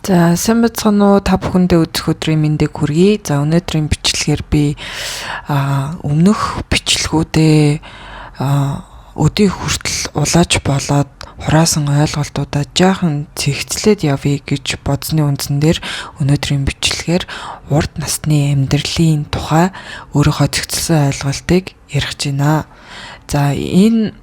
За сайн бацхан уу, та бүхэндээ өдөх өдрийн мэндийг хүргэе. За өнөөдрийн бичлэгээр би өмнөх бичлэгүүдээ өдий хүртэл улааж болоод хураасан ойлголтуудаа жаахан цэгцлээд явъя гэж бодсны үндсэн дээр өнөөдрийн бичлэгээр урд насны амьдралын тухай өөрийнхөө цэгцлсэн ойлголтыг ярих гэж байна. За энэ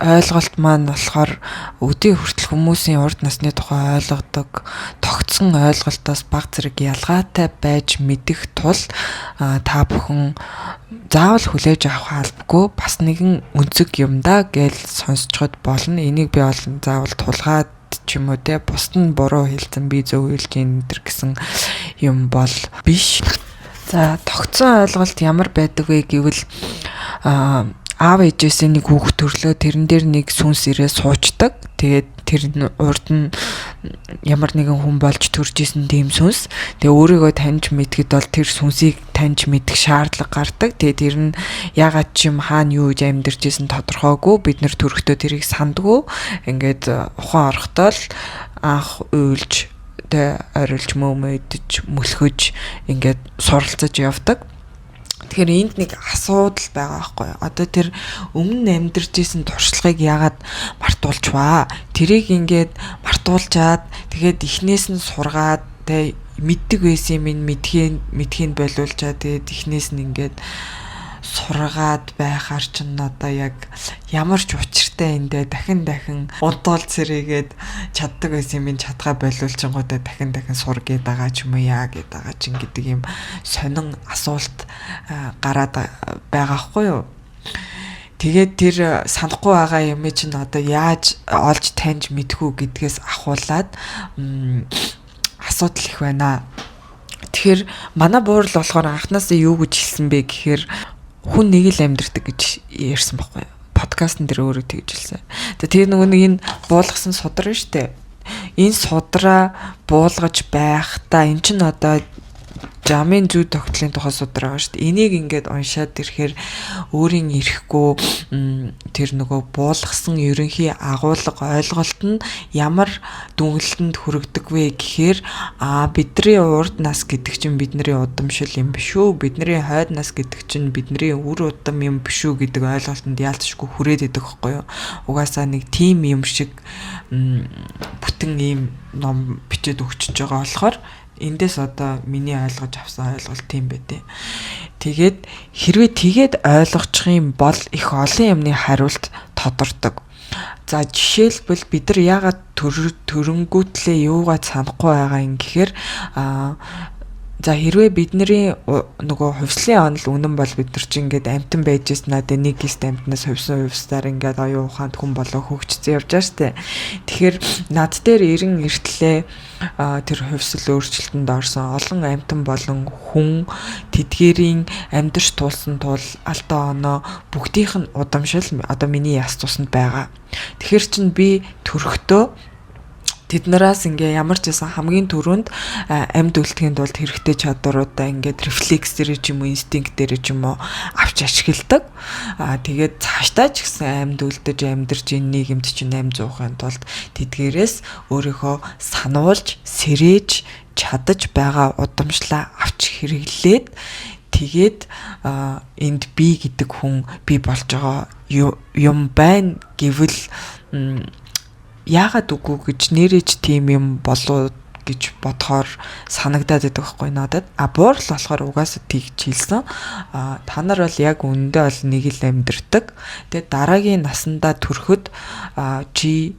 ойлголт маань болохоор өдий хүртэл хүмүүсийн урд насны тухай ойлгодог тогтсон ойлголтоос бага зэрэг ялгаатай байж мэдэх тул та бүхэн заавал хүлээж авах албагүй бас нэгэн өнцөг юм да гэж сонсчод болно. Энийг би олон заавал тулгаад ч юм уу те бусд нь буруу хэлсэн би зөв хэлж ийн гэсэн юм бол биш. За тогтсон ойлголт ямар байдаг вэ гэвэл аав ээжээс нэг хүүхд төрлөө тэрэн дээр нэг сүнс ирээ суучдаг. Тэгээд тэр урд нь ямар нэгэн хүн болж төрж исэн тийм сүнс. Тэгээ өөрийгөө таньж мэдгэд бол тэр сүнсийг таньж мэдэх шаардлага гардаг. Тэгээд тэр нь ягаад ч юм хаана юу гэж амьдарч исэн тодорхойгүй. Бид нэр төрөхдөө тэрийг сандгүй. Ингээд ухаан орохдоо л анх уйлж тэ орилж мөмөдөж мөлхөж ингээд суралцаж явдаг. Тэгэхээр энд нэг асуудал байгаа байхгүй юу? Одоо тэр өмнө амьдарч исэн туршлагыг яагаад мартуулчваа? Тэрийг ингээд мартуулчаад тэгээд эхнээс нь сургаад тэ мэддэг байсан юм мэдхийн болиулчаад тэгээд эхнээс нь ингээд сургаад байхаар ч одоо яг ямар ч учиртай эндээ дахин унтуул цэрийгээд чаддаг байсан юм чадгаа болиулчингуудаа дахин сур гээд байгаа ч юм уу яа гээд байгаа ч гэдэг юм сонин асуулт гараад байгаа хгүй юу. Тэгээд тэр санахгүй байгаа юм чинь одоо яаж олж таньж мэдхүү гэдгээс ахуулаад асуудал их байна. Тэгэхээр манай буурал болохоор анхнаасаа юу гэж хэлсэн бэ гэхээр хүн нэг л амьдэрдэг гэж ярьсан байхгүй юу? Подкастн дээр өөрөө тэгж хэлсэн. Тэгээ нөгөө нэг энэ буулгасан судар нь штэ. Энэ судраа буулгаж байхдаа эн чин одоо жамын зүй тогтлын тухай судар байгаа штэ. Энийг ингээд уншаад ирэхээр өөрийн ирэхгүй тэр нөгөө буулгасан ерөнхий агуулга ойлголт нь ямар дүнэлтэнд хүрэгдэг вэ гэхээр бидний урд нас гэдэг чинь бидний удамшил юм биш үү? Бидний хойд нас гэдэг чинь бидний үр удам юм биш үү гэдэг ойлголтод яалтчгүй хүрээд идэх байхгүй юу? Угаасаа нэг тим юм шиг бүтэн ийм ном бичээд өгчөж байгаа болохоор эндээс одоо миний ойлгож авсан ойлголт тийм байдэ. Тэгээд хэрвээ тэгээд ойлгочих юм бол их олон юмны хариулт тодордог. За жишээлбэл бид нар яагаад төрөнгүүтлээ юугаад санахгүй байгаа юм гэхээр за хэрвээ бидний нөгөө хувьслын онол үнэн бол бид нар чинь ингээд амтан байж ирсэн надад нэг гист амтнаас хувьсаар ингээд оюун ухаанд хүн болоо хөгжцсөн явж байгаа штэ. Тэгэхээр над дээр 90 эртлээ тэр хувьсэл өөрчлөлтөнд орсон олон амтан болон хүн тэдгэрийн амьдарч тулсан тул алдаа оноо бүгдийнх нь удамшил одоо миний яс тусанд байгаа. Тэгэхээр чин би төрөхдөө тэднээс ингээ ямар ч байсан хамгийн түрүүнд амьд үлдэхийн тулд хэрэгтэй чадваруудаа ингээд рефлекс дээр ч юм уу инстинкт дээр ч юм уу авч ашигладаг. Тэгээд цаашдаа ч гэсэн амьд үлдэж амьдарч энэ нийгэмд чинь 800-ын тулд тэдгээрээс өөрийнхөө сануулж сэрээж чадаж байгаа удамшлаа авч хэрэглээд тэгээд энд би гэдэг хүн би болж байгаа юм байна гэвэл яагаад үгүй гэж нэрэж тийм юм болоо гэж бодохоор санагдаад байдаг байхгүй надад. Буурал болохоор угаасаа тэгж хэлсэн. Та нар бол яг үндэ бол нэг л амьдэрдэг. Тэгээд дараагийн насандаа төрөхөд чи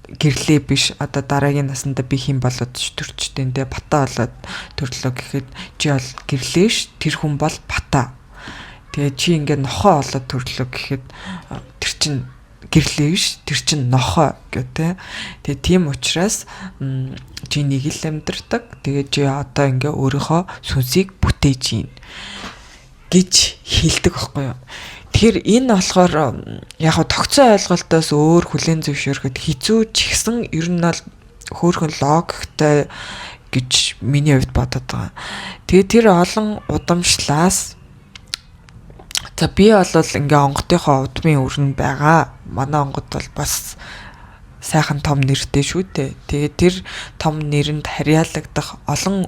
гэрлээ биш одоо дараагийн насандаа би хэм болоод төрчтэй нэ бата болоод төрлөө гэхэд чи бол гэрлээш тэр хүн бол бата. Тэгээд чи ингээд нохоо болоод төрлөө гэхэд тэр чин гэрлээ биш тэр чин нохоо гэдэг. Тэгээ тийм учраас чи нэг л амьдэрдэг. Тэгээ чи одоо ингээ өөрийнхөө сүнсийг бүтээж ийн гэж хэлдэг байхгүй юу. Тэгэхээр энэ болохоор яг хаа тогтсон ойлголтоос өөр хүлээн зөвшөөрөхөд хэцүү ч ихсэн ер нь бол хөөхөн логиктэй гэж миний хувьд бодоод байгаа. Тэгээ тэр олон удамшлаас за би бол ингээ онготынхоо удмын өрн байгаа. Манай онгот бол бас сайхан том нэртэй шүү дээ. Тэгээд тэр том нэрэнд харьяалагдах олон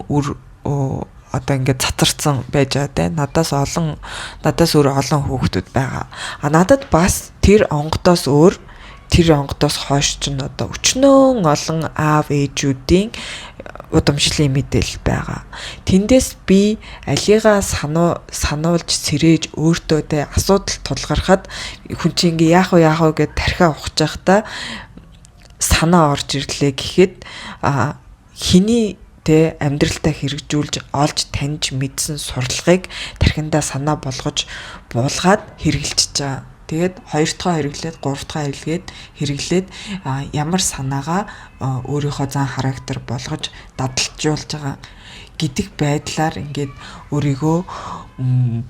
одоо ингээд цацарсан байж байгаа те. Надаас өөр олон хүүхдүүд байгаа. Надад бас тэр онгодоос хойш ч одоо өчнөө олон аав ээжүүдийн удамшлын мэдээлэл байгаа. Тэндээс би алигаа сануулж сэрээж өөртөө те асуудал тулгархад хүн чинь ингээ яах вэ гэд тархиа ухаж байхдаа санаа орж ирлээ гэхэд хиний тэ амьдралтаа хэрэгжүүлж олж таньж мэдсэн сурлагыг тархиндаа санаа болгож буулгаад хэрэгжилж байгаа. Тэгээд 2 дахь хэрэглээд 3 дахь хэрэглээд ямар санаагаа өөрийнхөө зан характер болгож дадалжуулж байгаа гэдэг байдлаар ингээд өөрийгөө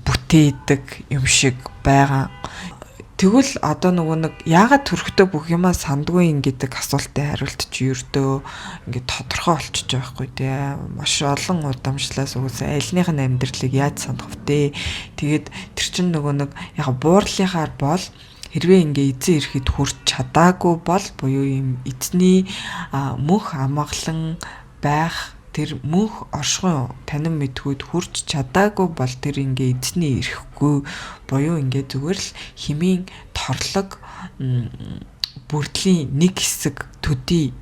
бүтээдэг юм шиг байгаа. Тэгвэл одоо нэг яагаад төрхтөө бүх юмаа сандгүй гэдэг асуултын хариулт чи ердөө ингээд тодорхой болчихж байгаа хгүй тий. Маш олон удамшлаас үгүйсэн альных нь амьдралыг яаж сандах вэ? Тэгээд тэр чин нэг яг буурлынхаар бол хэрвээ ингээ эзэн ирэхэд хүрч чадаагүй бол буюу юм эзний мөнх амгалан байх тэр мөнх оршихуй танин мэдгүүд хүрч чадаагүй бол тэр ингээ эзний ирэхгүй буюу ингээ зүгээр л химийн торлог бүрдлийн нэг хэсэг төдий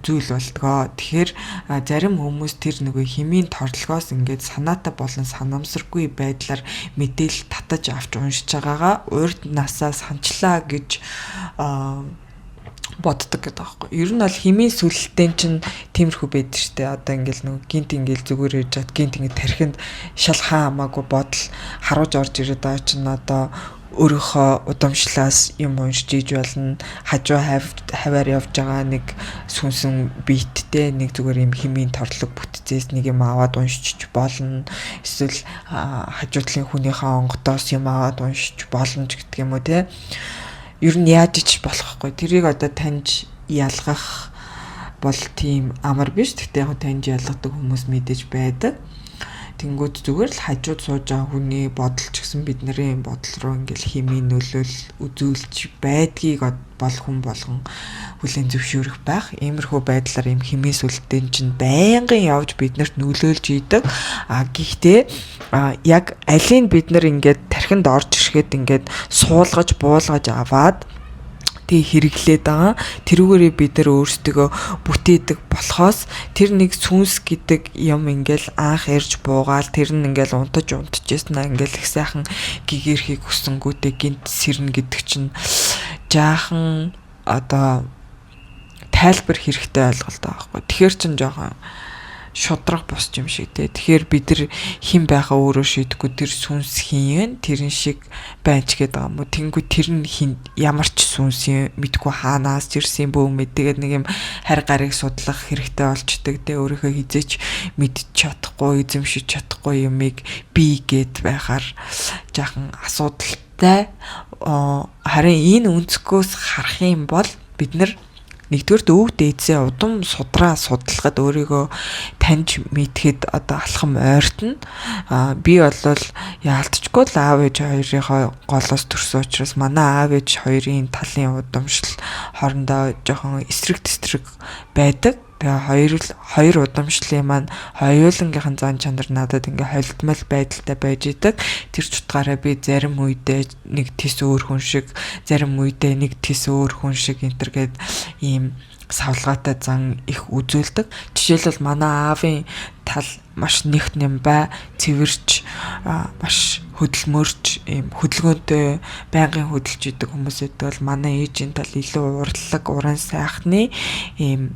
зүйл болдгоо. Тэгэхээр зарим хүмүүс тэр нөгөө химийн торлогоос ингээд санаатай болон санамсаргүй байдлаар мэдээлэл татаж авч уншиж байгаагаа урд насаа санчлаа гэж боддог гэдэг аахгүй. Ер нь бол химийн сүлэлтэн чинь тиймэрхүү байдаг штэ. Одоо ингээл нэг гинт ингээл зүгээр яж чад гинт ингээд тархинд шал хамаагүй бодол харуулж орж ирээд байгаа чинь одоо өөрийнхөө удамшлаас юм уншиж иж болно. Хажуу хаваар явж байгаа нэг сүнсэн биеттэй нэг зүгээр юм химийн торлог бүтцээс нэг юм аваад уншиж болно. Эсвэл хажуудлын хүнийхээ онгодоос юм аваад уншиж болно ч гэдэг юм уу те. Ер нь яаж ич болохгүй. Тэрийг одоо таньж ялгах бол тийм амар биш. Гэхдээ яг таньж ялгадаг хүмүүс мэдээж байдаг. Тэнгүүд зүгээр л хажууд сууж байгаа хүний бодол ч гэсэн бидний бодол руу ингээл химийн нөлөөл үзүүлж байдгийг бол хүн болгон хүлээн зөвшөөрөх байх. Иймэрхүү байдлаар юм химийн сүлэлтэн чинь байнгын явж биднэрт нөлөөлж идэг. Гэхдээ яг алийг бид нар ингээд тархинд орж ирэхэд ингээд суулгаж буулгаж аваад тэг хэрэглээд байгаа. Тэрүүгээрээ бид нар өөрсдөө бүтээдэг болохоос тэр нэг сүнс гэдэг юм ингээл анх ярьж буугаал тэр нь ингээл унтажсэн ингээл их сайхан гэгэрхийг хүсэнгүүтээ гинт сэрнэ гэдэг чинь жаахан одоо тайлбар хэрэгтэй ойлголт байгаа байхгүй. Тэгэхээр чин жоохон шудраг босч юм шиг те. Тэгэхээр бид нар хэн байхаа өөрөө шийдэхгүй тэр сүнс хин тэрэн шиг байж гээд байгаа юм уу. Тэнгүү тэр нь хин ямар ч сүнс юм мэдгүй хаанаас ирсэн бөө мэдгээд нэг юм харь гарыг судлах хэрэгтэй болчдөг те. Өөрийнхөө хизээч мэдчих чадахгүй эзэмшиж чадахгүй юмыг би гээд байхаар жаахан асуудалтай. Харин энэ өнцгөөс харах юм бол бид нар нэгдүгээр өв дээдсээ удам судраа судлахад өөрийгөө таньж мэдхэд одоо алхам ойртно. Би болвол яалтчгүй л аав ээж хоёрынхоо голоос төрсөн учраас манай аав ээж хоёрын талын удамшил хоорондоо жоохон эсрэг тэсрэг байдаг. Тэгээ хоёр удамшлын маань хоёулангийнхан зан чанар надад ингээ холдмол байдалтай байж идэг. Тэр ч утгаараа би зарим үедээ нэг тис өөр хүн шиг, зарим үедээ нэг тис өөр хүн шиг энтергээд ийм савлгаатай зан их үзүүлдэг. Жишээлбэл манай аавын тал маш нэгт нэм бай, цэвэрч, маш хөдөлмөрч, ийм хөдөлгөөнтэй байнгын хөдөлж идэг хүмүүсэд бол манай ээжийн тал илүү урлаг, уран сайхны ийм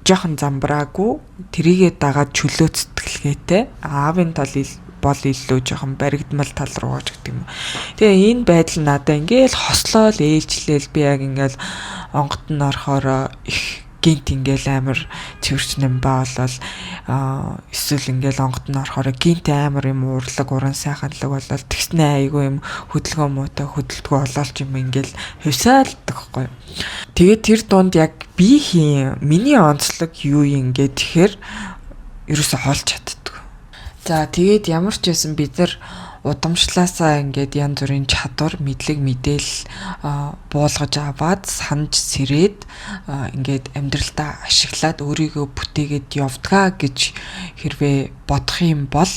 жоохон замбраагүй тэрийгээ дагаад чөлөө цэтгэлгээтэй. Аавын тал бол илүү жоохон баригдмал тал руу гэж гэдэг юм. Тэгээ энэ байдал надаа ингээл хослол ээлжлээл би яг ингээл онгод нь орохороо их гинт ингээл амар цэвэрчнэн болол эсвэл ингээл онгод нь орохороо гинт амар юм урлаг уран сайханлаг болол тэгснэ айгүй юм хөдөлгөөн муутай хөдөлтгөө олоолч юм ингээл хөвсаалдаг хгүй. Тэгээд тэр дунд яг би миний онцлог юу юм гээ тэгэхээр ерөөсө холж чаддаг. За тэгээд ямар ч байсан бид нар удамшлаасаа ингээд янз бүрийн чадвар, мэдлэг, мэдээлэл буулгаж аваад санаж сэрээд ингээд амьдралдаа ашиглаад өөрийгөө бүтээгээд явдгаа гэж хэрвээ бодох юм бол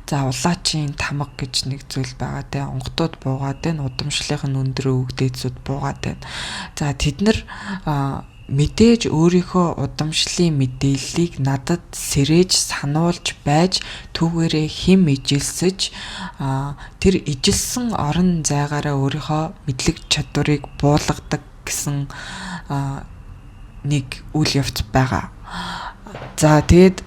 за улаачийн тамга гэж нэг зүйл байгаа те, онгодууд буугаад байна, удамшлынх нь өндөр өвгдээцүүд буугаад байна. За тэд нар мэдээж өөрийнхөө удамшлын мэдээллийг надад сэрээж сануулж байж түүгээрээ хэм ижилсэж тэр ижилсэн орон зайгаараа өөрийнхөө мэдлэг чадварыг буулгадаг гэсэн нэг үйл явц байгаа. За тэгээд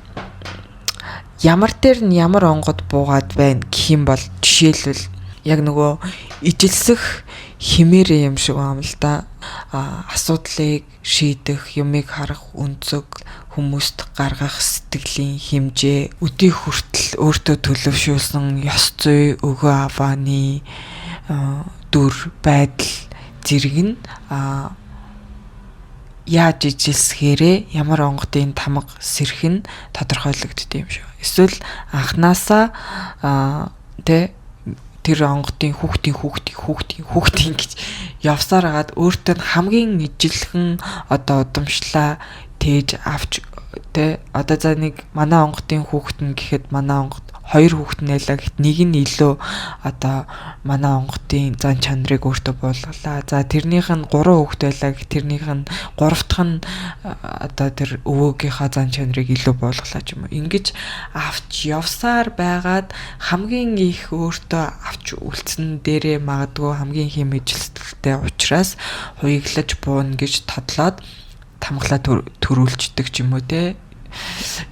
ямар дээр нь ямар онгод буугаад байна гэх юм бол жишээлбэл яг нөгөө ижилсэх химээрээ юм шиг юм л да. Асуудлыг шийдэх, юмыг харах өнцөг, хүмүүст гаргах сэтгэлийн хэмжээ, өдий хүртэл өөртөө төлөвшүүлсэн ёс зүй, өгөө авааны дүр, байдал зэрэг нь яаж ижилсэхээрээ ямар онгодын тамга сэрх нь тодорхойлогддог юм шиг. Эсвэл анханасаа тэр онгодын хүүхдийн гэж явсаар хагаад өөртөө хамгийн ижилхэн удамшлаа тээж авч одоо за нэг манай онгодын хүүхэд нь гэхэд манай онгод 2 хүүхэд нэлээ гэхэд нэг нь илүү манай онгодын зан чанарыг өөртөө буулгалаа. За тэрнийх нь 3 хүүхэд байлаа гэхэд тэрнийх нь 3 дахь нь тэр өвөөгийнхаа зан чанарыг илүү буулгалаа ч юм уу. Ингэж авч явсаар байгаад хамгийн их өөртөө авч үлдсэн дээрээ магадгүй хамгийн хэм ижилсэлтэй учраас хуйглаж бууна гэж тодлоод тамглаа төрүүлждэг ч юм уу те.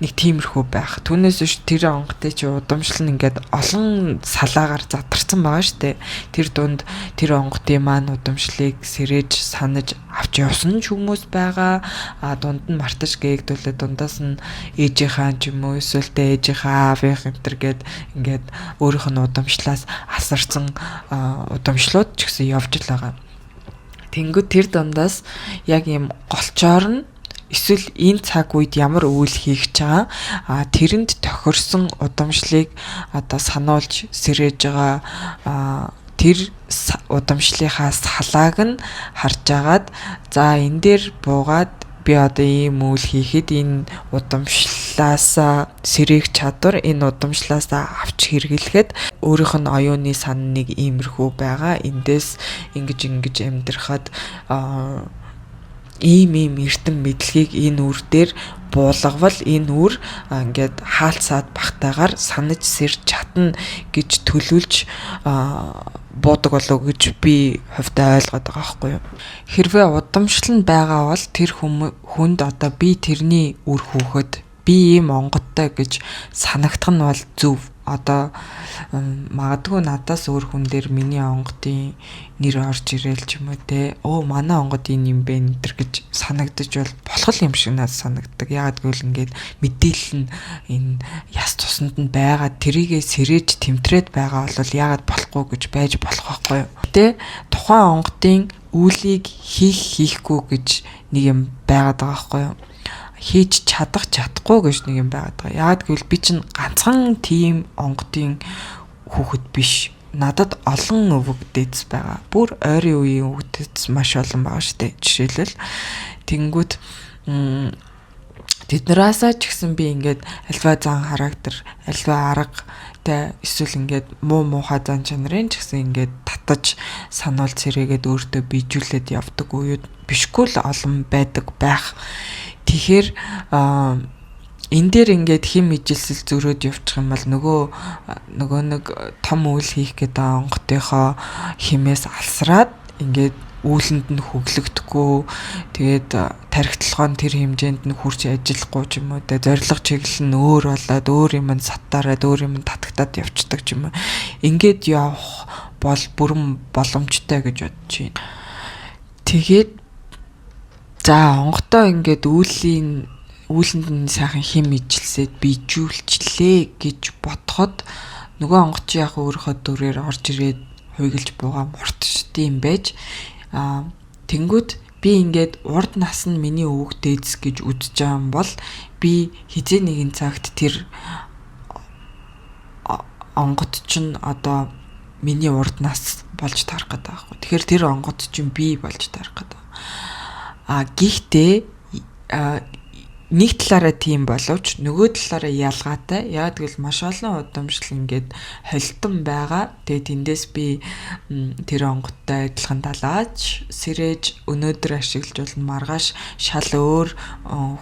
Нэг тиймэрхүү байх. Түүнээс биш тэр онготой чи удамшил нь ингээд олон салаагаар задарсан байгаа штэ. Тэр дунд тэр онготын маань удамшлыг сэрээж санаж авч явсан ч хүмүүс байгаа. Дунд нь мартаж гээгдүүлээ дундаас нь ээжийнхаа ч юм уу эсвэл ээжийнхаа аавынх энэ төр гээд ингээд өөрийнх нь удамшлаас асарсан удамшлууд ч гэсэн явж л байгаа. Тэнгүүд тэр дундаас яг юм голчоор нь эсвэл энэ цаг үед ямар үйл хийх чагаа тэрэнд тохирсон удамшлыг сануулж сэрээж байгаа тэр удамшлынхаа салааг нь харж агаад за энэ дээр буугаад би одоо ийм үйл хийхэд энэ удамшлаасаа сэрээх чадвар энэ удамшлаасаа авч хэрэглэхэд өөрийнх нь оюуны сан нэг иймэрхүү байгаа. Эндээс ингэж амьдрахад ийм эрдэм мэдлэгийг энэ үр дээр буулгавал энэ үр ингээд хаалцаад багтаагаар санаж сэрж чадна гэж төлөвлөж буудаг болов гэж би хувьдаа ойлгоод байгаа байхгүй юу. Хэрвээ удамшил нь байгаа бол тэр хүнд одоо би тэрний үр хүүхэд би ийм онгодтой гэж санагдах нь бол зөв. Одоо магадгүй надаас өөр хүн дээр миний онгодын нэр орж ирээл ч юм уу те. Манай онгод энэ юм бэ энэ гэж санагдаж бол болох юм шиг надад санагддаг. Ягаад гэвэл ингээд мэдээлэл нь энэ яс тусанд нь байгаа тэрийгээ сэрээж тэмтрээд байгаа бол ягаад болохгүй гэж байж болох байхгүй юу. Тэ тухайн онгодын үйлийг хийхгүй гэж нэг юм байгаад байгаа байхгүй юу. Хийж чадахгүй гэж нэг юм байгаад байгаа. Яагаад гэвэл би чинь ганцхан тийм онгодын хүүхэд биш. Надад олон өвөг дээдс байгаа. Бүр ойрын үеийн өвөг дээдс маш олон байгаа штэ. Жишээлбэл тэнгүүд тэднээсээ ч гэсэн би ингээд альва зан характер, альва арга эсвэл ингээд муухай зан чанарын ч гэсэн ингээд татаж сануулж сэрээгээд өөртөө bijүүлээд явдаг үеуд бишгүй л олон байдаг байх. Тэгэхээр энэ дээр ингээд хим ижилсэл зөрөөд явчих юм бол нөгөө нэг том үйл хийх гэдэг онготынхоо химээс алсраад ингээд үүлэнд нь хөглөгдөхгүй тэгээд тархитлогоо тэр хэмжээнд нь хүрч ажиллахгүй ч юм уу тэ зориг чиглэл нь өөр болоод өөр юм саттараад өөр юм татагтаад явцдаг ч юм уу ингээд явах бол бүрэн боломжтой гэж бодож байна. Тэгээд за онготой ингээд үүлэнд нь сайхан хим ижилсээд bijүүлчлээ гэж бодоход нөгөө онгоч яг өөрийнхөө дүрээр орж ирээд хуйгалж буугаа муртчдээ юм байж тэнгүүд би ингээд урд нас нь миний өвөг дээдс гэж үзэж байгаа юм бол би хизээ нэгэн цагт тэр онгод чинь одоо миний урд нас болж тарах гэдэг байхгүй. Тэгэхээр тэр онгод чинь би болж тарах гэдэг. Гэхдээ нэг талаараа тийм боловч нөгөө талаараа ялгаатай. Яг тэгвэл маш олон удамшил ингээд холтон байгаа. Тэгээд тэндээс би тэр онгодтой адилхан далааж, сэрэж өнөөдөр ашиглаж болно. Маргааш шал өөр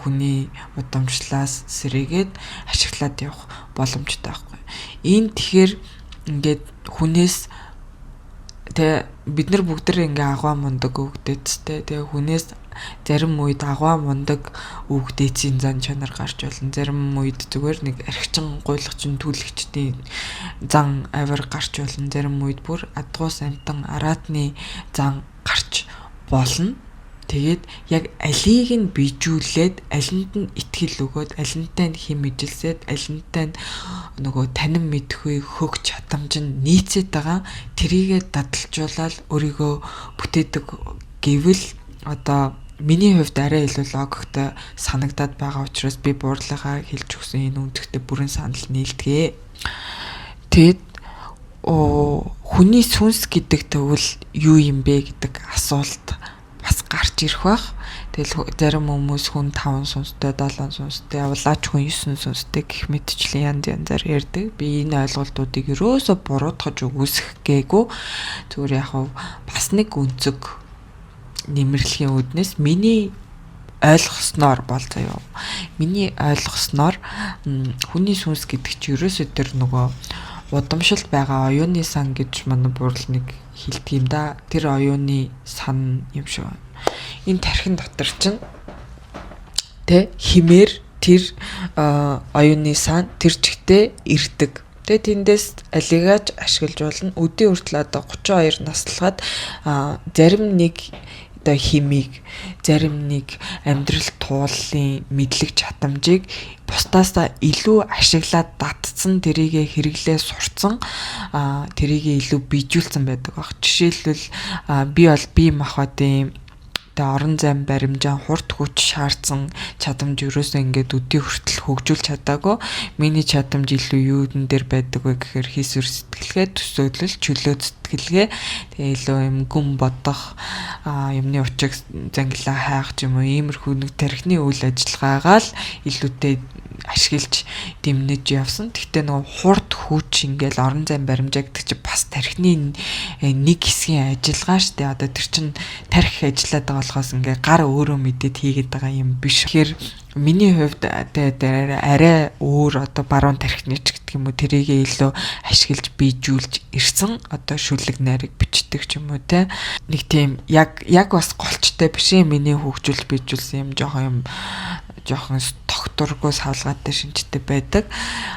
хүний удамшлаас сэрээгээд ашиглаад явах боломжтой байхгүй. Энэ тэгэхээр ингээд хүнээс бид нар бүгд ингээ агуу мундаг өгдөөцтэй. Тэгээ хүнээс зарим үед агуу мундаг өгдөөцийн зан чанар гарч болно. Зарим үед зүгээр нэг архичин гуйлагчин түлэгчдийн зан авир гарч болно. Зарим үед бүр адгуу самтан араатны зан гарч болно. Тэгээд яг алийг нь bijүүлээд алинд нь итгэл өгөөд алинтай нь хэм ижилсээд алинтай нь нөгөө танин мэдхгүй хөг чадамж нь нийцээд байгаа тэрийгэ дадалжуулаад өөрийгөө бүтээдэг гэвэл одоо миний хувьд арай илүү логиктой санагдаад байгаа учраас би буурлага хэлж өгсөн энэ үндэгтээ бүрэн санал нийлдэгэ. Тэгэд хүний сүнс гэдэг тэгвэл юу юм бэ гэдэг асуулт бас гарч ирэх бах. Тэгэл зарим хүмүүс хүн 5 сүнстэй, 7 сүнстэй, улаач хүн 9 сүнстэй гэх мэтчлэн янзаар ярьдаг. Би энэ ойлголтуудыг ерөөсө буруутгаж үгүйсэх гээгүй. Зүгээр яг бас нэг өнцөг нэмэрлэхийн үднэс миний ойлгосноор бол заяа. Миний ойлгосноор хүний сүнс гэдэг чинь ерөөсө тэр нөгөө удамшилд байгаа оюуны сан гэж манай буурлыг хэлдэг юм да. Тэр оюуны сан юм шиг. Энэ тархин дотор чинь химээр тэр оюуны сан тэр чигтээ ирдэг. Тэндээс алигаж ашиглаж болно. Өдөө хүртэл одоо 32 наслахад зарим нэг одоо химиг, зарим нэг амьдрал тууллын мэдлэг чадамжийг бусдаасаа илүү ашиглаад датцсан, тэрийгэ хэрэглээ сурцсан, тэрийгэ илүү bijүүлсэн байдаг баг. Жишээлбэл би бол бие махбодын орон займ баримжаа хурд хүч шаардсан чадамж ерөөсөө ингээд өдөө хүртэл хөгжүүлж чадаагүй. Миний чадамж илүү юудэн дээр байдаг вэ гэхээр хийсвэр сэтгэлгээ, төсөөлөл, чөлөө сэтгэлгээ, тэгээ илүү юм гүн бодох, юмны учиг зангилаа хайх юм уу, иймэрхүү нэг тархины үйл ажиллагаагаа л илүүтэй ашиглаж дэмнэж явсан. Гэхдээ нөгөө хурд хүч ингээл орон займ баримжаа гэдэг чинь бас тархины нэг хэсгийн ажиллагаа штэ. Одоо тэр чин тархи ажиллаад байгаа болохоос ингээ гар өөрөө мэдээд хийгээд байгаа юм биш. Тэгэхээр миний хувьд арай өөр одоо баруун тархины ч гэдэг юм уу тэрийгээ илүү ашиглаж bijүүлж ирсэн одоо шүлэг найрыг бичдэг ч юм уу те. Нэг тийм яг бас голчтой биш юм миний хөгжүүлж bijүүлсэн юм жоохон тогтургүй савлгаатай шинжтэй байдаг.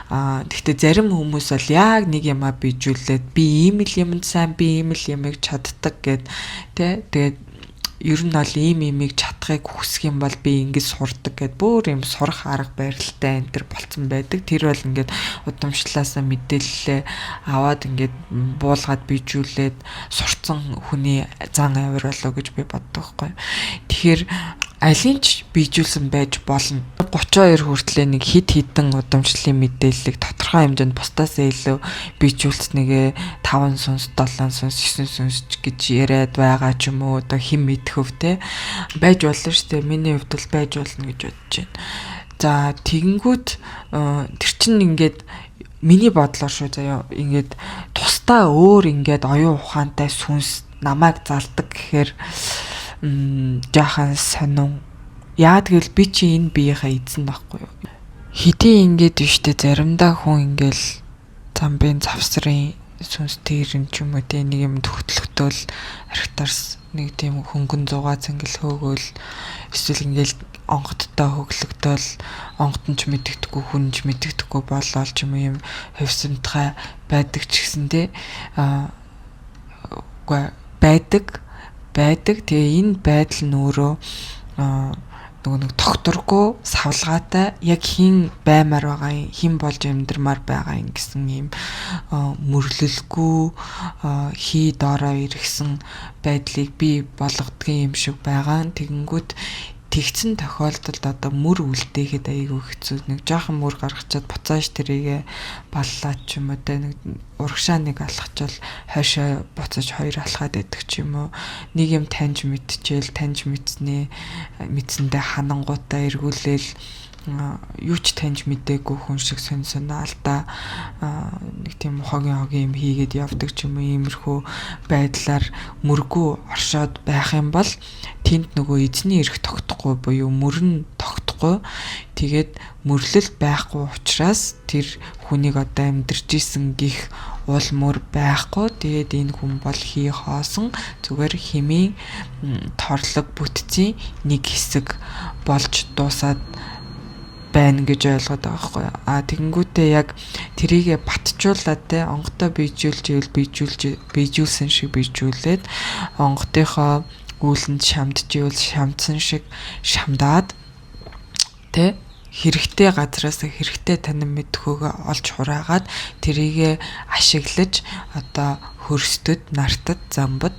Гэхдээ зарим хүмүүс бол яг нэг юмаа bijүүлээд би ийм л юмд сайн, би ийм л юмыг чаддаг гэд тэгээд ер нь бол ийм имийг чадахыг хүсэх юм бол би ингэж сурдаг гэд бүр юм сурах арга барилтай энэ төр болцсон байдаг. Тэр бол ингээд удамшлаасаа мэдээлэлээ аваад ингээд буулгаад bijүүлээд сурцсан хүний зан авир болоо гэж би боддог байхгүй. Тэгэхээр алин ч bijүүлсэн байж болно. 32 хүртлээр нэг хидэн удамшлын мэдээллийг тодорхой хэмжээнд бусдаасаа илүү bijүүлснэгээ 5 сүнс, 7 сүнс, 9 сүнс гэж яриад байгаа ч юм уу одоо хэн мэдхөв те байж болно шүү дээ. Миний хувьд бол байж болно гэж бодож байна. За тэгэнгүүт тэр чинь ингээд миний бодлоор шүү заяа ингээд тусдаа өөр ингээд оюун ухаантай сүнс намайг залдаг гэхээр жаахан сонин. Яа тэгэл би чи энэ биеийнхаа эзэн байхгүй юу? Хэдий ингээд биштэй заримдаа хүн ингээл замбын завсрын сүнстэй ч юм уу те нэг юм төгтлөгтөөл архитарс нэг тийм хөнгөн зугаа цангил хөөгөөл эсвэл ингээл онгодтой хөглөгдөөл онгод нь ч мэддэхгүй хүн ч мэддэхгүй болол ч юм юм хөвсөнтгай байдаг ч гэсэн те байдаг. Тэгээ энэ байдал нь өөрөө нөгөө нэг тогтворгүй савлгаатай яг хин баймаар байгаа юм, хин болж амьдрмаар байгаа юм гэсэн юм мөрлөлгүй хий доороо иргсэн байдлыг би болгодгийн юм шиг байгаа. Тэгэнгүүт тэгсэн тохиолдолд одоо мөр үлдээхэд айгүй хэцүү. Нэг жоохон мөр гаргачаад буцааж тэрийгэ баллаад ч юм уу те нэг урагшаа нэг алхачвал хойшоо буцаж хоёр алхаад идэх ч юм уу. Нэг юм таньж мэдсэндээ ханангуудаа эргүүлээл юу ч таньж мэдээгүй хүн шиг сонаал да нэг тийм хогийн юм хийгээд явдаг ч юм уу. Иймэрхүү байдлаар мөргөө оршоод байх юм бол тэнд нөгөө эзний эрх тогтохгүй буюу мөрн тогтохгүй. Тэгээд мөрлөл байхгүй учраас тэр хүнийг одоо амьдарч исэн гих уул мөр байхгүй. Тэгээд энэ хүн бол хий хоосон зүгээр хэмээн торлог бүтцийн нэг хэсэг болж дуусаад байна гэж ойлгоод байгаа байхгүй. Тэгэнгүүтээ яг тэрийгэ батжуулаад те онготой бийжүүлсэн шиг бийжүүлээд онготынхоо үүлэнд шамдсан шиг шамдаад те хэрэгтэй газраас хэрэгтэй танин мэдхөөгөө олж хураагаад тэрийгэ ашиглаж одоо хөрсдөд нартад замбад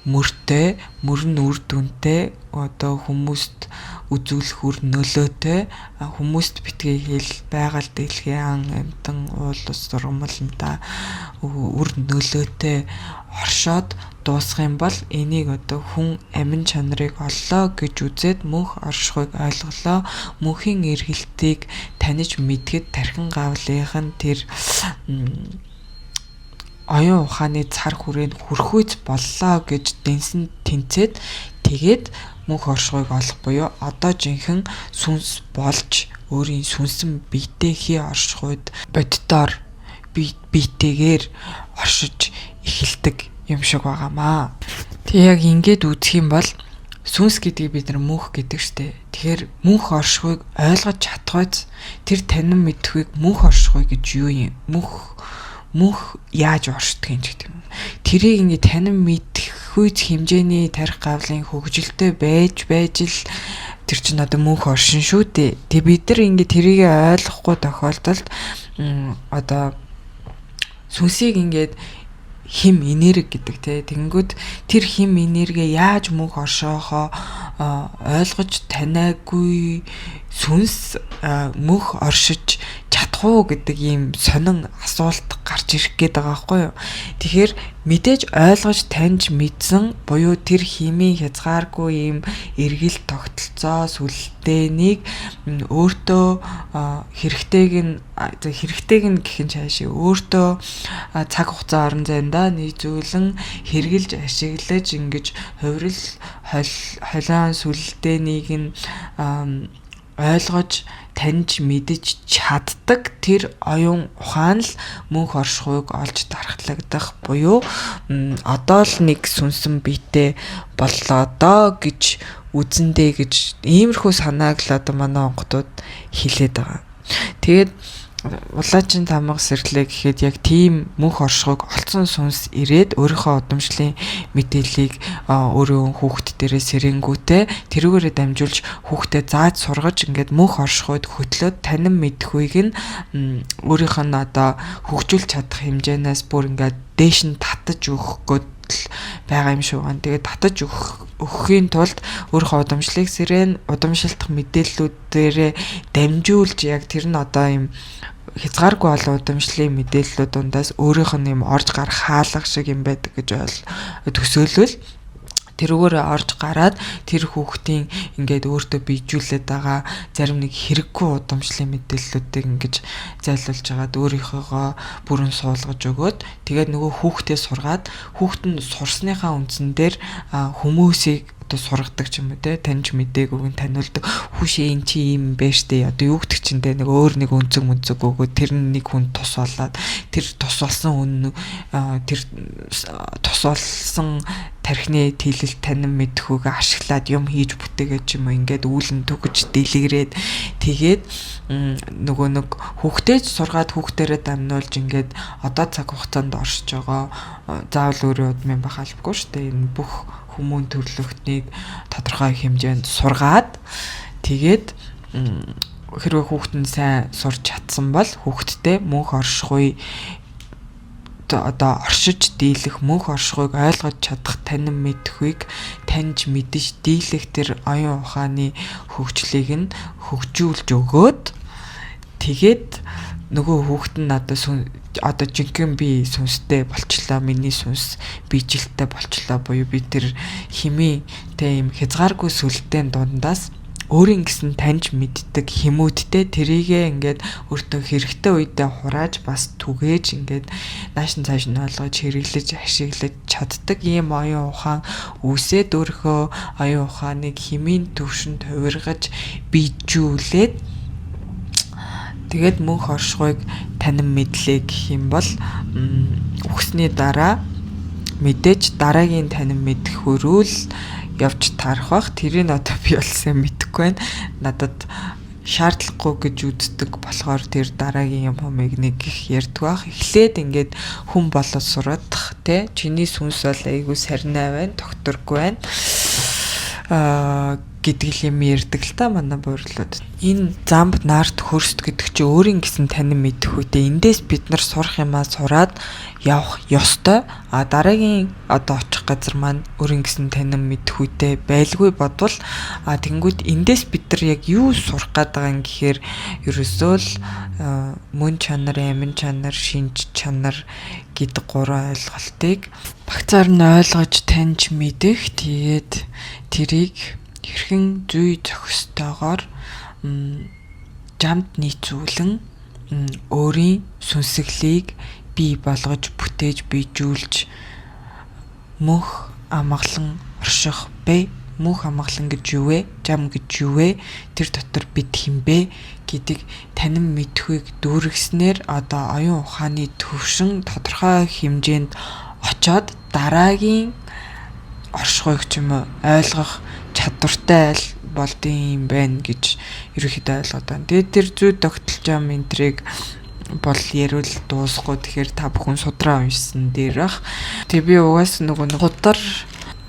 мөртэй мөрн үр дүнтэй одоо хүмүүст үзүүлэх үр нөлөөтэй хүмүүст битгий хэл байгаль дэлхийн ан амьтан уул ус сургамланта үр нөлөөтэй оршоод дуусах юм бол энийг одоо хүн амин чанарыг оллоо гэж үзээд мөнх оршихуйг ойлголоо. Мөнхийн эргэлтийг таних мэдгэд тархин гавлынх нь тэр оюун ухааны цар хүрээнд хүрхүйц боллоо гэж дэнсэн тэнцээд тэгээд мөнх оршихуйг олох буюу одоо жинхэнэ сүнс болж өөрийн сүнсэн биетэй хий оршихуйд боддоор биетэйгээр оршиж эхэлдэг юм шиг байгаамаа. Тэг яг ингэж үзэх юм бол сүнс гэдгийг бид нар мөнх гэдэг штэ. Тэгэхээр мөнх оршихуйг ойлгож чадхойц тэр танин мэдхүйг мөнх оршихуй гэж юу юм? Мөнх яаж оршдог юм гэдэг юм. Тэрийг ингэ танин мэдхүйц хэмжээний тарих гавлын хөгжилтэй байж л тэр чинь одоо мөнх оршин шүү дээ. Тэг бид нар ингэ тэрийг ойлгохгүй тохиолдолд одоо сүнсийг ингээд хим энерги гэдэг те тэнгүүд тэр хим энерги яаж мөнх оршоохоо ойлгож танаагүй сүнс мөнх оршиж чадах уу гэдэг ийм сонин асуулт гарч ирэх гээд байгаа байхгүй юу. Тэгэхээр мэдээж ойлгож таньж мэдсэн буюу тэр химийн хязгааргүй ийм эргэл тогтолцоо сүлдээнийг өөртөө хэрэгтэйг нь гэхин цаашаа өөртөө цаг хугацаа орон зайдаа нийцүүлэн хэрглэж ашиглаж ингэж хувирал холион сүлдээнийг нь ойлгож таньж мэдэж чаддаг тэр оюун ухаан л мөнх оршихуйг олж дарахлагдах буюу одоо л нэг сүнсэн биетэй боллоо доо гэж үзэндээ гэж иймэрхүү санааг л одоо манай онгодууд хэлээд байгаа. Тэгээд улаачин тамга сэрлээ гэхэд яг тийм мөнх оршихуйг олцсон сүнс ирээд өөрийнхөө удамшлын мэдээллийг өөрөө хүүхэд дээрээ сэрэнгүүтээ тэрүүгээрээ дамжуулж хүүхдэд зааж сургаж ингээд мөнх оршихуйд хөтлөөд танин мэдхүйг нь өөрийнх нь одоо хөгжүүлж чадах хэмжээнээс бүр ингээд дээш нь татаж өгөх гээд байгаа юм шиг байна. Тэгээд татаж өгөхийн тулд өөрийнхөө удамшлыг сэрэн удамшилтах мэдээллүүдээрээ дамжуулж яг тэр нь одоо юм хязгааргүй олон удамшлын мэдээллүүд дундаас өөрийнх нь юм орж гарах хаалга шиг юм байдаг гэж төсөөлвөл тэрүүгээр орж гараад тэр хүүхдийн ингээд өөртөө бийжүүлээд байгаа зарим нэг хэрэггүй удамшлын мэдээллүүдийг ингэж зайлуулж хагаад өөрийнхөө бүрэн суулгаж өгөөд тэгээд нөгөө хүүхдээ сургаад хүүхд нь сурсныхаа үндсэн дээр хүмүүсийг одоо сургадаг ч юм уу те таньж мдэггүйг нь таниулдаг хүүшээ эн чи юм бэ штэ одоо юу гэдэг чинь те нэг өөр нэг өнцөг өгөө тэр нэг хүн тус болоод тэр тус болсон тэр тус болсон тархины тэлэлт танин мэдхүүгээ ашиглаад юм хийж бүтээгээд ч юм уу ингээд үүлэн төгөж дэлгэрээд тэгээд нөгөө нэг хүүхдээж сургаад хүүхдээрээ дамнуулж ингээд одоо цаг хугацаанд оршиж байгаа заавал өөрөө удмын бахалбгүй штэ энэ бүх хүмүүн төрлөختнийг тодорхой хэмжээнд сургаад тэгээд хэрвээ хүүхэд нь сайн сурч чадсан бол хүүхэдтэй мөнх оршихуй одоо оршиж дийлэх мөнх оршихуйг ойлгож чадах танин мэдхүйг таньж мэдэж дийлэх тэр оюун ухааны хөгжлийг нь хөгжүүлж өгөөд тэгээд нөгөө хүүхэд нь одоо жинхэнэ би сүнстэй болчлоо, миний сүнс биежилттэй болчлоо буюу би тэр химийн тийм хязгааргүй сүлтийн дундаас өөрийн гэсэн таньж мэддэг хэмүүдтэй тэрийгээ ингээд өөртөө хэрэгтэй үедээ хурааж бас түгээж ингээд нааш нь цааш нь ойлгож хэрэглэж ашиглаж чаддаг ийм оюун ухаан үсээд өөрийнхөө оюун ухааныг химийн төвшөнд хувиргаж bijүүлээд тэгээд мөнх оршихуйг танин мэдлээ гэх юм бол үхсний дараа мэдээж дараагийн танин мэдэх хөрүүл явж тарах бах. Тэрийг одоо би олсон мэдэхгүй байна. Надад шаардлагагүй гэж үздэг болохоор тэр дараагийн юмыг нэг их ярьдаг бах. Эхлээд ингээд хүн болоод сураадах те чиний сүнс бол айгүй сарнай байна, докторгүй байна. Гэдэг юм ярьдаг л та манай буурлууд. Энэ замб нарт хөрст гэдэг чинь өөрийн гэсэн танин мэдэх үедээ эндээс бид нар сурах юмаа сураад явах ёстой. Дараагийн одоо очих газар маань өөрийн гэсэн танин мэдэх үедээ байлгүй бодвол тэнгүүд эндээс бид нар яг юу сурах гээд байгаа юм гэхээр ерөөсөө л мөн чанар, амин чанар, шинж чанар гэдэг гурван ойлголтыг багцаар нь ойлгож таньж мэдэх. Тэгээд тэрийг хэрхэн зүй зохистойгоор жамд нийцүүлэн өөрийн сүнсэглийг бий болгож бүтээж bijүүлж мөнх амгалан орших бэ. Мөнх амгалан гэж юу вэ? Жам гэж юу вэ? Тэр дотор бид хинбэ гэдэг танин мэдхүйг дүүргэснээр одоо оюун ухааны төвшин тодорхой хэмжээнд очоод дараагийн оршихуйг ч юм уу ойлгох чадвартай болдсон юм байна гэж ерөөхдөө ойлгоод байна. Тэгээд тэр зүй тогтолж байгаа ментрийг бол ярил дуусахгүй. Тэгэхээр та бүхэн судраа уншсан дээр бах. Тэгээ би угаас нөгөө судар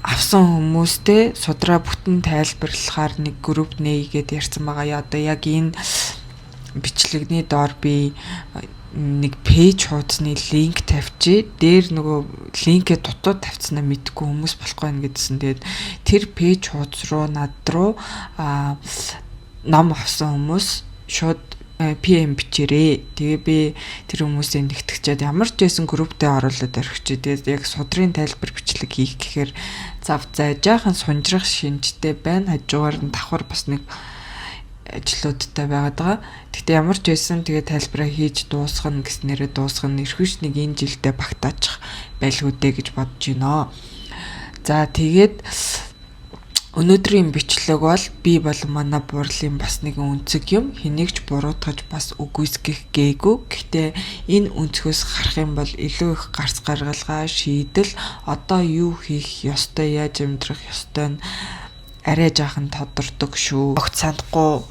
авсан хүмүүстэй судраа бүтэн тайлбарлахаар нэг групп нээгээд ярьсан байгаа. Одоо яг энэ бичлэгний доор би нэг пэйж хуудасны линк тавьчих. Дээр нөгөө линкээ дутууд тавьцснаа мэдгүй хүмүүс болохгүй нэ гэдсэн. Тэгээд тэр пэйж хуудас руу над руу ном авсан хүмүүс шууд PM бичээрэй. Тэгээ би тэр хүмүүсээ нэгтгэжээд ямар ч байсан групптэй оруулаад орхичих. Тэгээд яг судрын тайлбар бичлэг хийх гэхээр зав зай жаахан сунжрах шинжтэй байна. Хажуугаар нь давхар бас нэг ажлуудтай байгаад байгаа. Гэхдээ ямар ч байсан тэгээ тайлбараа хийж дуусгана гэснээрээ дуусгана. Эрхвч нэг энэ жилдээ багтаачих байлгуудэ гэж бодож байна. За тэгээд өнөөдрийн бичлэг бол би болон манай буурлын бас нэгэн үнцэг юм. Хэнийгч буруутгаж бас үгүйсгэх гээгүй. Гэхдээ энэ үнцгөөс гарах юм бол илүү их гарц гаргалгаа шийдэл одоо юу хийх ёстой, яаж амьдрах ёстой нь арай жаахан тодордог шүү. Огт санахгүй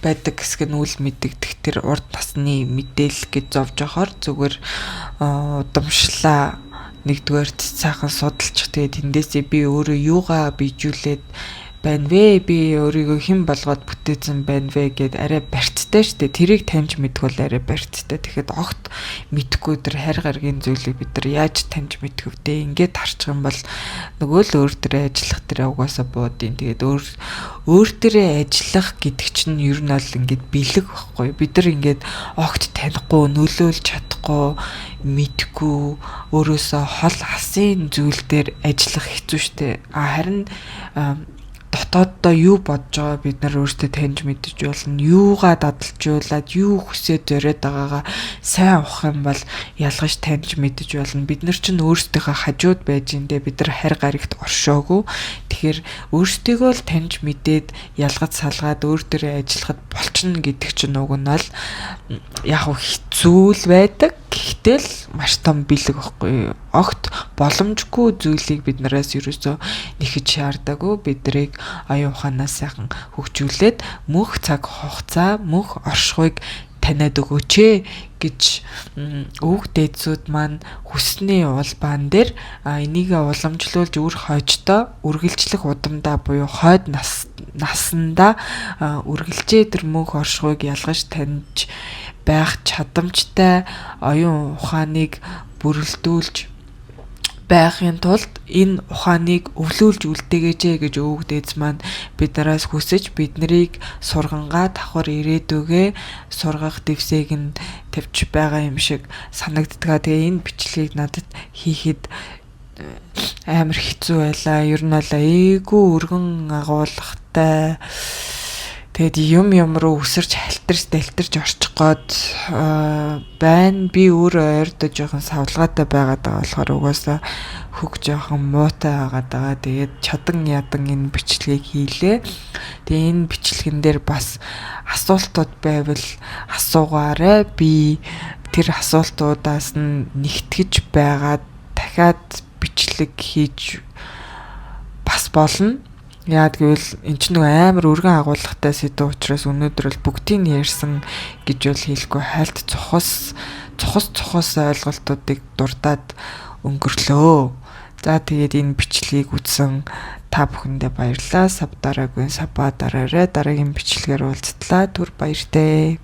байдаг хэсэг нь үл мэддэгдэх тэр урд насны мэдээлэл гэж зовж явахаар зүгээр удамшлаа нэгдүгээр цаахан судалчих. Тэгээд тэндээсээ би өөрөө юугаа bijүүлээд байна вэ? Би өөрийгөө хэн болгоод бүтээсэн байна вэ гэд арай барьцтай штэ. Тэрийг таньж мэдэх бол арай барьцтай. Тэгэхэд огт мэдхгүй тэр хайр гаргийн зүйлийг бид нар яаж таньж мэдэх вэ? Ингээд харчих юм бол нөгөө л өөр төрөө ажиллах тэр угаасаа буудیں۔ Тэгээд өөр төрөө ажиллах гэдэг чинь ер нь бол ингээд бэлэг байхгүй. Бид нар ингээд огт танихгүй, нөлөөлж чадахгүй, мэдхгүй, өөрөөсөө хол хасын зүйл дээр ажиллах хэцүү штэ. Харин дотооддоо юу бодож байгаа бид нар өөрсдөө таньж мэдэж болно. Юугаа дадалжуулаад юу хүсэж зориод байгаагаа сайн ухах юм бол ялгаж таньж мэдэж болно. Бид нар чинь өөрсдийнхөө хажууд байж индээ бид нар харь гарагт оршоогүй. Тэгэхээр өөрсдийгөө л таньж мэдээд ялгаж салгаад өөр дөрөө ажиллахад болчихно гэдэг чинь уг нь бол яг хэцүү л байдаг. Гэхдээ л маш том бэлэг байхгүй. Огт боломжгүй зүйлийг бид нараас ерөөсөө нэхэж шаардаагүй. Биднийг оюун ухаанаас сайхан хөгжүүлээд мөнх цаг хугацаа, мөнх оршихуйг таниад өгөөч гэж өвөг дээдсүүд маань хүссний улбаан дээр энийг уламжлуулж үр хойжтой үргэлжлэх удамдаа буюу хойд насандаа үргэлжээ тэр мөнх оршихуйг ялгаж таньж байх чадамжтай оюун ухааныг бүрэлдүүлж байхын тулд энэ ухааныг өвлүүлж үлдээгэй гэж өвөг дээдс маань биднээс хүсэж биднийг сургангаа давхар ирээдүгээ сургах дэвсийг нь тавьж байгаа юм шиг санагддгаа. Тэгээ энэ бичлэгийг надад хийхэд амар хэцүү байлаа. Ер нь бол эйгүү өргөн агуулгатай. Тэгэд юм руу өсөрч халтарч орчих гээд байна. Би өөрөө ойрдоо жоохон савлгаатай байгаад байгаа болохоор угаасаа хөг жоохон муутай байгаад байгаа. Тэгээд чадан ядан энэ бичлэгийг хийлээ. Тэгээ энэ бичлэгэн дээр бас асуултууд байвал асуугаарай. Би тэр асуултуудаас нь нэгтгэж байгаад дахиад бичлэг хийж бас болно. Яад гэвэл эн чинь нөгөө амар өргөн агуулгатай сэдв учраас өнөөдөр бол бүгдийг нь ярьсан гэж бол хэлэхгүй, хальт цохос ойлголтуудыг дурдаад өнгөрлөө. За тэгээд энэ бичлэгийг үзсэн та бүхэндээ баярлалаа. Сав дараагийн сапа дараарай. Дараагийн бичлэгээр уулзтлаа. Түр баяртай.